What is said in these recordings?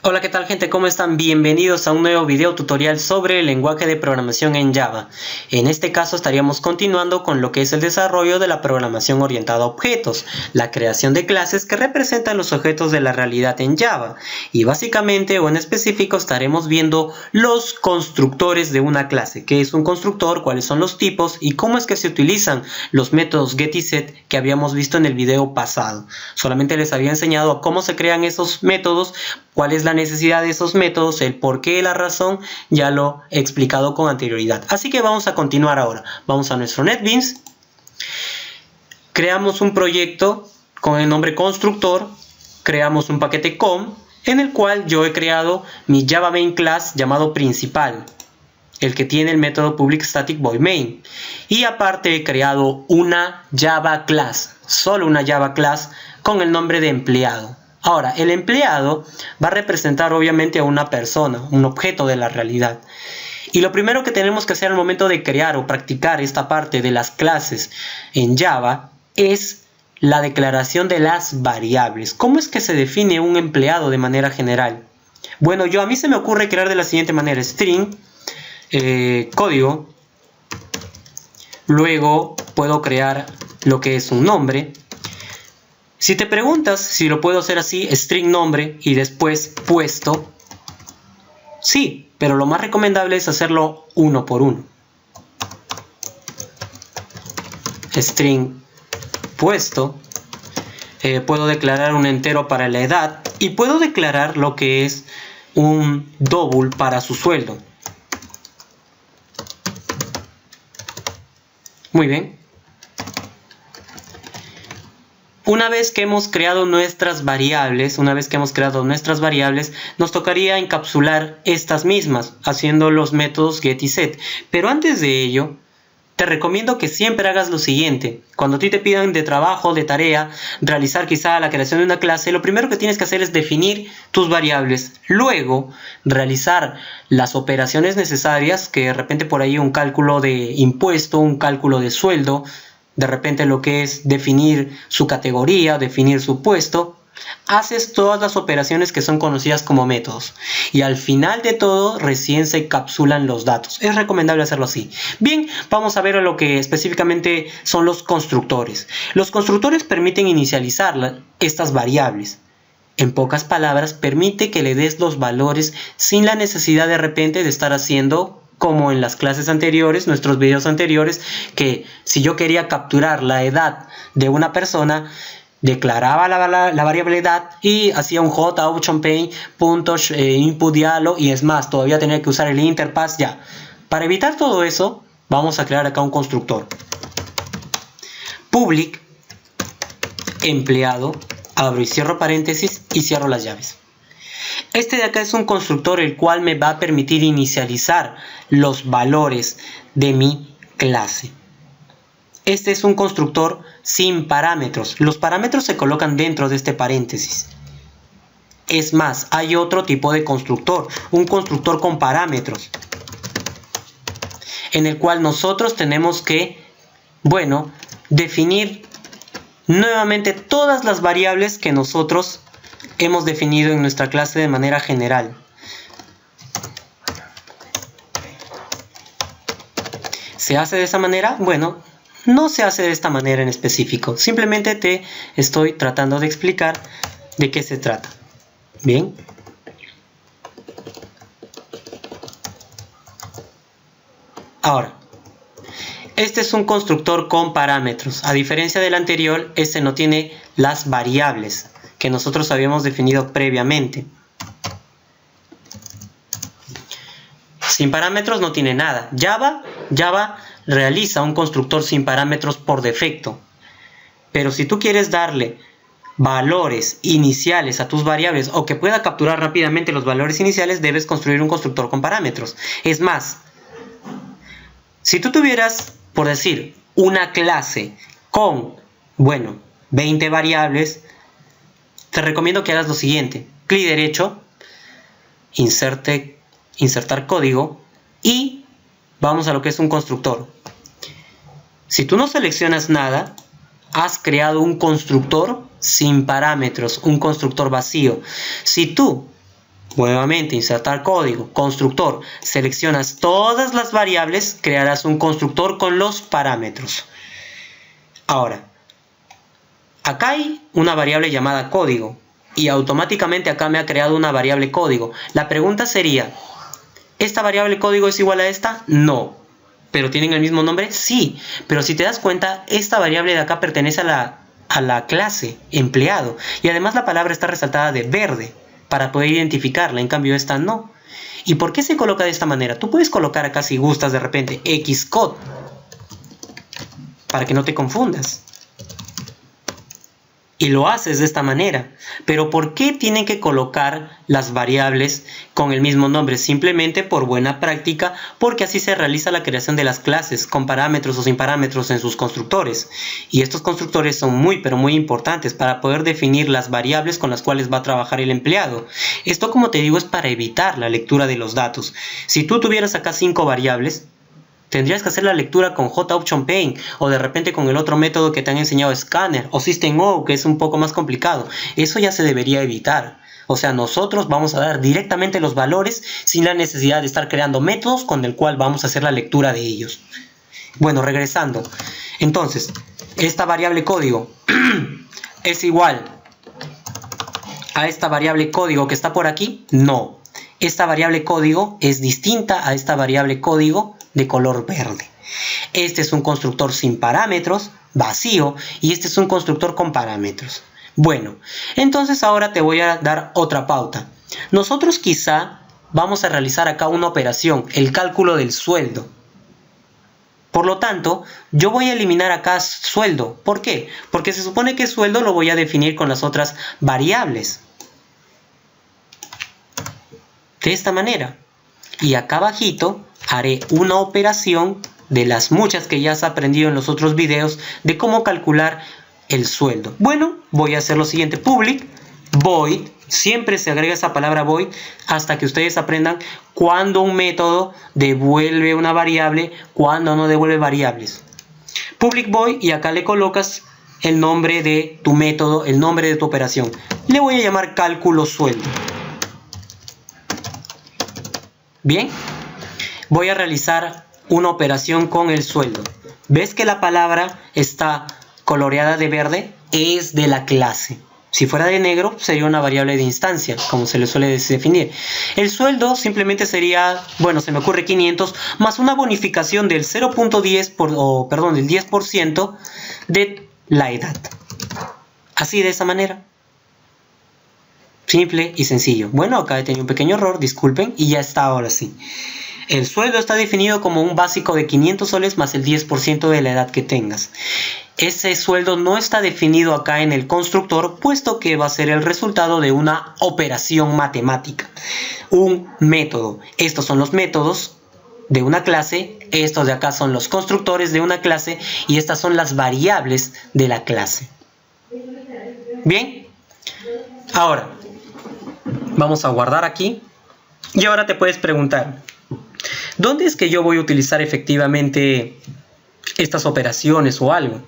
Hola, ¿qué tal, gente? ¿Cómo están? Bienvenidos a un nuevo video tutorial sobre el lenguaje de programación en Java. En este caso estaríamos continuando con lo que es el desarrollo de la programación orientada a objetos, la creación de clases que representan los objetos de la realidad en Java. Y básicamente o en específico estaremos viendo los constructores de una clase. ¿Qué es un constructor? ¿Cuáles son los tipos? Y cómo es que se utilizan los métodos get y set que habíamos visto en el video pasado. Solamente les había enseñado a cómo se crean esos métodos, cuál es la necesidad de esos métodos, el porqué y la razón, ya lo he explicado con anterioridad. Así que vamos a continuar ahora. Vamos a nuestro NetBeans. Creamos un proyecto con el nombre constructor. Creamos un paquete com en el cual yo he creado mi Java Main Class llamado principal, el que tiene el método public static void main. Y aparte he creado una Java Class, solo una Java Class con el nombre de empleado. Ahora, el empleado va a representar obviamente a una persona, un objeto de la realidad. Y lo primero que tenemos que hacer al momento de crear o practicar esta parte de las clases en Java es la declaración de las variables. ¿Cómo es que se define un empleado de manera general? Bueno, a mí se me ocurre crear de la siguiente manera: string, código, luego puedo crear lo que es un nombre. Si te preguntas si lo puedo hacer así, string nombre y después puesto, sí, pero lo más recomendable es hacerlo uno por uno. String puesto, puedo declarar un entero para la edad y puedo declarar lo que es un double para su sueldo. Muy bien. Una vez que hemos creado nuestras variables, nos tocaría encapsular estas mismas haciendo los métodos get y set. Pero antes de ello, te recomiendo que siempre hagas lo siguiente. Cuando a ti te pidan de trabajo, de tarea, realizar quizá la creación de una clase, lo primero que tienes que hacer es definir tus variables. Luego, realizar las operaciones necesarias, que de repente por ahí un cálculo de impuesto, un cálculo de sueldo, de repente lo que es definir su categoría, definir su puesto. Haces todas las operaciones que son conocidas como métodos. Y al final de todo recién se encapsulan los datos. Es recomendable hacerlo así. Bien, vamos a ver a lo que específicamente son los constructores. Los constructores permiten inicializar estas variables. En pocas palabras, permite que le des los valores sin la necesidad de repente de estar haciendo como en las clases anteriores, nuestros videos anteriores, que si yo quería capturar la edad de una persona, declaraba la variable edad y hacía un j option paint input dialog, y es más, todavía tenía que usar el interpass ya. Para evitar todo eso, vamos a crear acá un constructor. Public empleado, abro y cierro paréntesis y cierro las llaves. Este de acá es un constructor el cual me va a permitir inicializar los valores de mi clase. Este es un constructor sin parámetros. Los parámetros se colocan dentro de este paréntesis. Es más, hay otro tipo de constructor, un constructor con parámetros, en el cual nosotros tenemos que, definir nuevamente todas las variables que nosotros hemos definido en nuestra clase de manera general. ¿Se hace de esa manera? Bueno, no se hace de esta manera en específico. Simplemente te estoy tratando de explicar de qué se trata. Bien. Ahora, este es un constructor con parámetros. A diferencia del anterior, este no tiene las variables que nosotros habíamos definido previamente. Sin parámetros no tiene nada. Java realiza un constructor sin parámetros por defecto. Pero si tú quieres darle valores iniciales a tus variables o que pueda capturar rápidamente los valores iniciales, debes construir un constructor con parámetros. Es más, si tú tuvieras, por decir, una clase con, 20 variables, te recomiendo que hagas lo siguiente: clic derecho, insertar código y vamos a lo que es un constructor. Si tú no seleccionas nada, has creado un constructor sin parámetros, un constructor vacío. Si tú Nuevamente, insertar código, constructor. Seleccionas todas las variables, crearás un constructor con los parámetros. Ahora, acá hay una variable llamada código y automáticamente acá me ha creado una variable código. La pregunta sería, ¿esta variable código es igual a esta? No. ¿Pero tienen el mismo nombre? Sí. Pero si te das cuenta, esta variable de acá pertenece a la clase empleado. Y además la palabra está resaltada de verde para poder identificarla. En cambio esta no. ¿Y por qué se coloca de esta manera? Tú puedes colocar acá, si gustas, de repente Xcode para que no te confundas. Y lo haces de esta manera. Pero ¿por qué tienen que colocar las variables con el mismo nombre? Simplemente por buena práctica, porque así se realiza la creación de las clases, con parámetros o sin parámetros en sus constructores. Y estos constructores son muy, pero muy importantes para poder definir las variables con las cuales va a trabajar el empleado. Esto, como te digo, es para evitar la lectura de los datos. Si tú tuvieras acá 5 variables, tendrías que hacer la lectura con JOptionPaint o de repente con el otro método que te han enseñado, Scanner o SystemO, que es un poco más complicado. Eso ya se debería evitar. O sea, nosotros vamos a dar directamente los valores sin la necesidad de estar creando métodos con el cual vamos a hacer la lectura de ellos. Bueno, regresando. Entonces, esta variable código es igual a esta variable código que está por aquí. No. Esta variable código es distinta a esta variable código de color verde. Este es un constructor sin parámetros, vacío, y este es un constructor con parámetros. Bueno, entonces ahora te voy a dar otra pauta. Nosotros quizá vamos a realizar acá una operación, el cálculo del sueldo. Por lo tanto, yo voy a eliminar acá sueldo. ¿Por qué? Porque se supone que sueldo lo voy a definir con las otras variables. De esta manera. Y acá abajito haré una operación de las muchas que ya has aprendido en los otros videos de cómo calcular el sueldo. Bueno, voy a hacer lo siguiente. Public void. Siempre se agrega esa palabra void hasta que ustedes aprendan cuándo un método devuelve una variable, cuándo no devuelve variables. Public void, y acá le colocas el nombre de tu método, el nombre de tu operación. Le voy a llamar cálculo sueldo. Bien, voy a realizar una operación con el sueldo. ¿Ves que la palabra está coloreada de verde? Es de la clase. Si fuera de negro, sería una variable de instancia, como se le suele definir. El sueldo simplemente sería, bueno, se me ocurre 500, más una bonificación del 0.10%, del 10% de la edad. Así, de esa manera. Simple y sencillo. Bueno, acá he tenido un pequeño error, disculpen, y ya está ahora sí. El sueldo está definido como un básico de 500 soles más el 10% de la edad que tengas. Ese sueldo no está definido acá en el constructor, puesto que va a ser el resultado de una operación matemática. Un método. Estos son los métodos de una clase, estos de acá son los constructores de una clase y estas son las variables de la clase. Bien, ahora vamos a guardar aquí y ahora te puedes preguntar, ¿dónde es que yo voy a utilizar efectivamente estas operaciones o algo?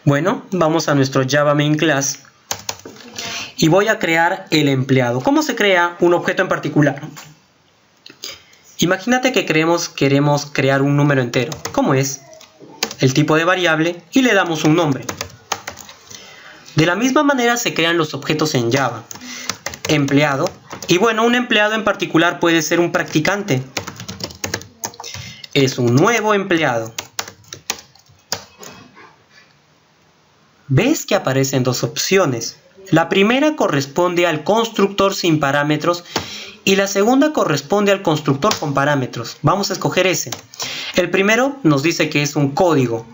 Bueno, vamos a nuestro Java Main Class y voy a crear el empleado. ¿Cómo se crea un objeto en particular? Imagínate que queremos crear un número entero. ¿Cómo es? El tipo de variable y le damos un nombre. De la misma manera se crean los objetos en Java. Empleado. Y bueno, un empleado en particular puede ser un practicante. Es un nuevo empleado. ¿Ves que aparecen dos opciones? La primera corresponde al constructor sin parámetros y la segunda corresponde al constructor con parámetros. Vamos a escoger ese. El primero nos dice que es un código.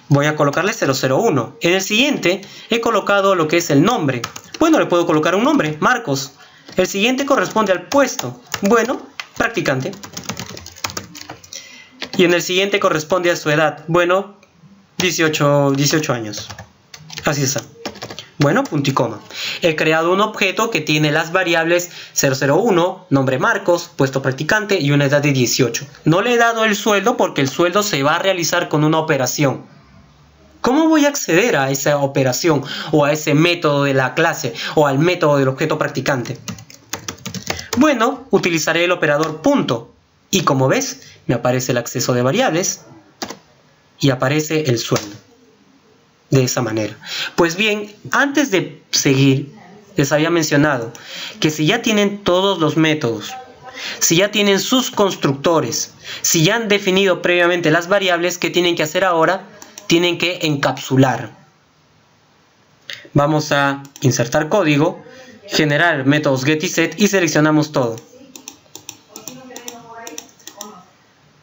Voy a colocarle 001. En el siguiente he colocado lo que es el nombre. Bueno, le puedo colocar un nombre, Marcos. El siguiente corresponde al puesto. Bueno, practicante. Y en el siguiente corresponde a su edad. Bueno, 18 años. Así está. Bueno, punto y coma. He creado un objeto que tiene las variables 001, nombre Marcos, puesto practicante y una edad de 18. No le he dado el sueldo porque el sueldo se va a realizar con una operación. ¿Cómo voy a acceder a esa operación o a ese método de la clase o al método del objeto practicante? Bueno, utilizaré el operador punto. Y como ves, me aparece el acceso de variables y aparece el sueldo. De esa manera. Pues bien, antes de seguir, les había mencionado que si ya tienen todos los métodos, si ya tienen sus constructores, si ya han definido previamente las variables, ¿qué tienen que hacer ahora? Tienen que encapsular. Vamos a insertar código, generar métodos get y set y seleccionamos todo.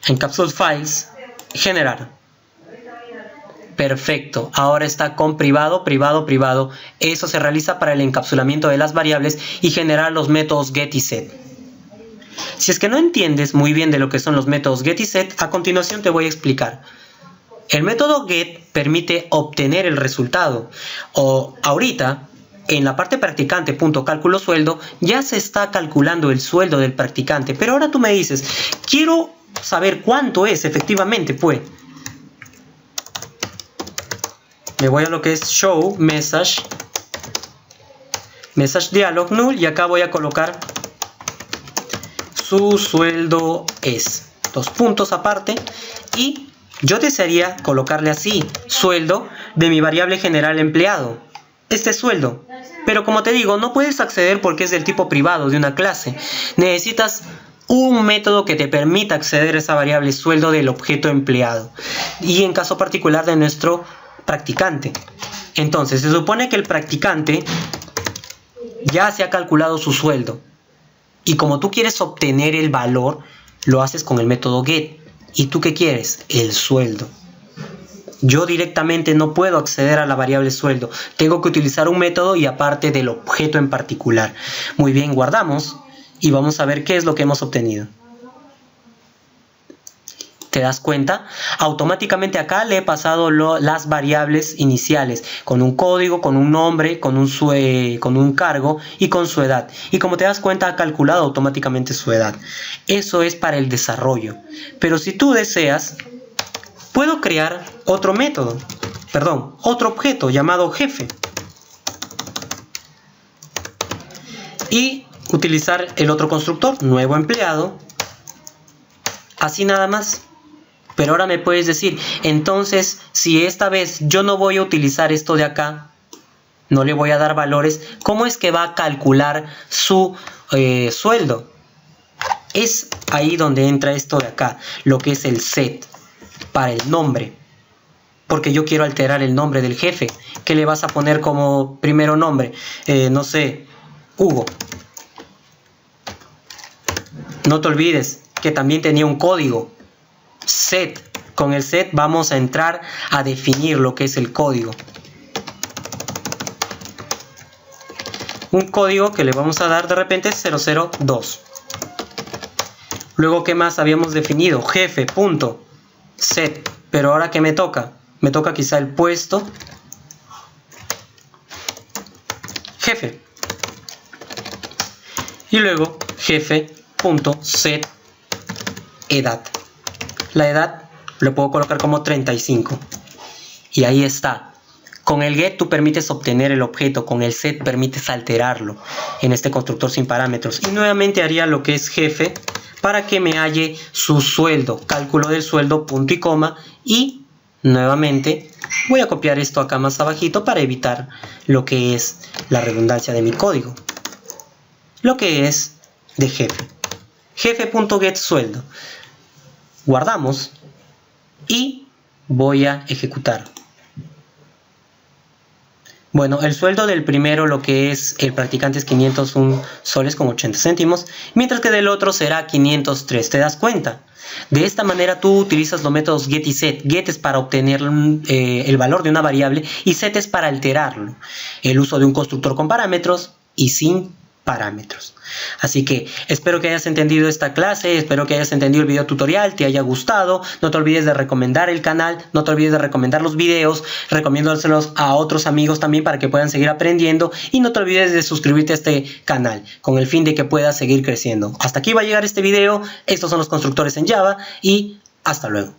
Encapsulate files, generar. Perfecto, ahora está con privado, privado, privado. Eso se realiza para el encapsulamiento de las variables y generar los métodos get y set. Si es que no entiendes muy bien de lo que son los métodos get y set, a continuación te voy a explicar. El método get permite obtener el resultado. O ahorita, en la parte practicante.cálculo sueldo, ya se está calculando el sueldo del practicante. Pero ahora tú me dices, quiero saber cuánto es efectivamente, pues. Me voy a lo que es show message dialog null y acá voy a colocar su sueldo es, 2 puntos aparte, y yo desearía colocarle así, sueldo de mi variable general empleado, este sueldo. Pero como te digo, no puedes acceder porque es del tipo privado de una clase. Necesitas un método que te permita acceder a esa variable sueldo del objeto empleado. Y en caso particular de nuestro practicante. Entonces, se supone que el practicante ya se ha calculado su sueldo. Y como tú quieres obtener el valor, lo haces con el método get. ¿Y tú qué quieres? El sueldo. Yo directamente no puedo acceder a la variable sueldo. Tengo que utilizar un método y aparte del objeto en particular. Muy bien, guardamos y vamos a ver qué es lo que hemos obtenido. ¿Te das cuenta? Automáticamente acá le he pasado las variables iniciales con un código, con un nombre, con un cargo y con su edad. Y como te das cuenta, ha calculado automáticamente su edad. Eso es para el desarrollo. Pero si tú deseas, puedo crear otro método, otro objeto llamado jefe. Y utilizar el otro constructor, nuevo empleado. Así nada más. Pero ahora me puedes decir, entonces, si esta vez yo no voy a utilizar esto de acá, no le voy a dar valores, ¿cómo es que va a calcular su sueldo? Es ahí donde entra esto de acá, lo que es el set, para el nombre. Porque yo quiero alterar el nombre del jefe. ¿Qué le vas a poner como primero nombre? No sé, Hugo. No te olvides que también tenía un código. Set. Con el set vamos a entrar a definir lo que es el código. Un código que le vamos a dar de repente 002. Luego, ¿qué más habíamos definido? Jefe.set. Pero ahora, ¿qué me toca? Me toca quizá el puesto. Jefe. Y luego, jefe.set edad. La edad lo puedo colocar como 35. Y ahí está. Con el get tú permites obtener el objeto. Con el set permites alterarlo en este constructor sin parámetros. Y nuevamente haría lo que es jefe para que me halle su sueldo. Cálculo del sueldo, punto y coma. Y nuevamente voy a copiar esto acá más abajito para evitar lo que es la redundancia de mi código. Lo que es de jefe. Jefe.get sueldo. Guardamos y voy a ejecutar. Bueno, el sueldo del primero, lo que es el practicante, es 501 soles con 80 céntimos, mientras que del otro será 503. ¿Te das cuenta? De esta manera tú utilizas los métodos get y set. Get es para obtener el valor de una variable y set es para alterarlo. El uso de un constructor con parámetros y sin parámetros. Así que espero que hayas entendido esta clase, espero que hayas entendido el video tutorial, te haya gustado. No te olvides de recomendar el canal, no te olvides de recomendar los videos, recomiéndoselos a otros amigos también para que puedan seguir aprendiendo, y no te olvides de suscribirte a este canal con el fin de que puedas seguir creciendo. Hasta aquí va a llegar este video. Estos son los constructores en Java y hasta luego.